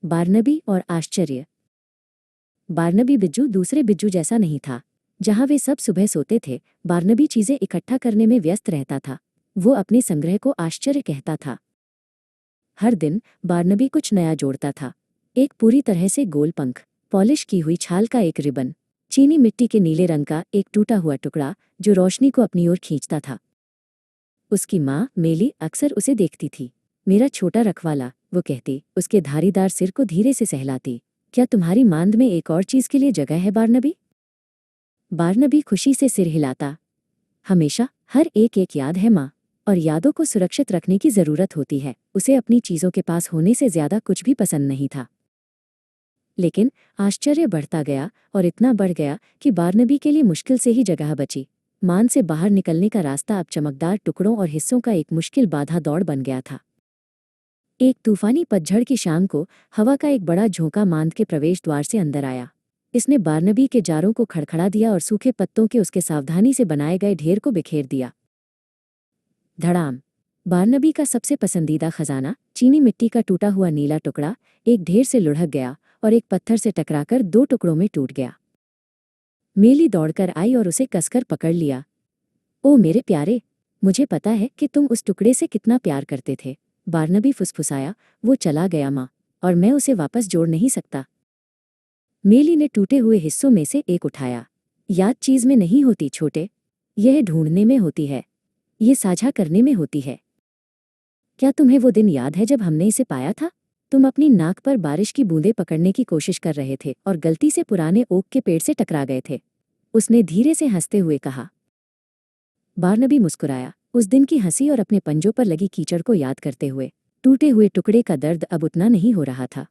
बारनबी और आश्चर्य। बारनबी बिज्जू दूसरे बिज्जू जैसा नहीं था। जहाँ वे सब सुबह सोते थे, बारनबी चीजें इकट्ठा करने में व्यस्त रहता था। वो अपने संग्रह को आश्चर्य कहता था। हर दिन बारनबी कुछ नया जोड़ता था। एक पूरी तरह से गोल पंख, पॉलिश की हुई छाल का एक रिबन, चीनी मिट्टी के नीले रंग का एक टूटा हुआ टुकड़ा जो रोशनी को अपनी ओर खींचता था। उसकी माँ मेली अक्सर उसे देखती थी। मेरा छोटा रखवाला, वो कहती, उसके धारीदार सिर को धीरे से सहलाती। क्या तुम्हारी मांद में एक और चीज के लिए जगह है बारनबी? बारनबी खुशी से सिर हिलाता। हमेशा, हर एक याद है माँ, और यादों को सुरक्षित रखने की जरूरत होती है। उसे अपनी चीजों के पास होने से ज्यादा कुछ भी पसंद नहीं था। लेकिन आश्चर्य बढ़ता गया और इतना बढ़ गया कि बारनबी के लिए मुश्किल से ही जगह बची। मान से बाहर निकलने का रास्ता अब चमकदार टुकड़ों और हिस्सों का एक मुश्किल बाधा दौड़ बन गया था। एक तूफानी पतझड़ की शाम को हवा का एक बड़ा झोंका मांद के प्रवेश द्वार से अंदर आया। इसने बारनबी के जारों को खड़खड़ा दिया और सूखे पत्तों के उसके सावधानी से बनाए गए ढेर को बिखेर दिया। धड़ाम। बारनबी का सबसे पसंदीदा खजाना, चीनी मिट्टी का टूटा हुआ नीला टुकड़ा, एक ढेर से लुढ़क गया और एक पत्थर से टकराकर दो टुकड़ों में टूट गया। मेली दौड़कर आई और उसे कसकर पकड़ लिया। ओ मेरे प्यारे, मुझे पता है कि तुम उस टुकड़े से कितना प्यार करते थे। बारनबी फुसफुसाया, वो चला गया माँ, और मैं उसे वापस जोड़ नहीं सकता। मेली ने टूटे हुए हिस्सों में से एक उठाया। याद चीज में नहीं होती छोटे, यह ढूंढने में होती है, ये साझा करने में होती है। क्या तुम्हें वो दिन याद है जब हमने इसे पाया था? तुम अपनी नाक पर बारिश की बूंदें पकड़ने की कोशिश कर रहे थे और गलती से पुराने ओक के पेड़ से टकरा गए थे। उसने धीरे से हंसते हुए कहा। बारनबी मुस्कुराया, उस दिन की हंसी और अपने पंजों पर लगी कीचड़ को याद करते हुए। टूटे हुए टुकड़े का दर्द अब उतना नहीं हो रहा था।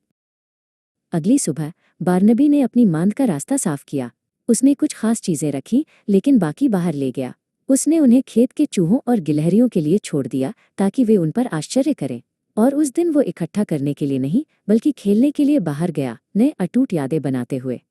अगली सुबह बारनबी ने अपनी मांद का रास्ता साफ किया। उसने कुछ खास चीजें रखी, लेकिन बाकी बाहर ले गया। उसने उन्हें खेत के चूहों और गिलहरियों के लिए छोड़ दिया ताकि वे उन पर आश्चर्य करें। और उस दिन वो इकट्ठा करने के लिए नहीं, बल्कि खेलने के लिए बाहर गया, नए अटूट यादें बनाते हुए।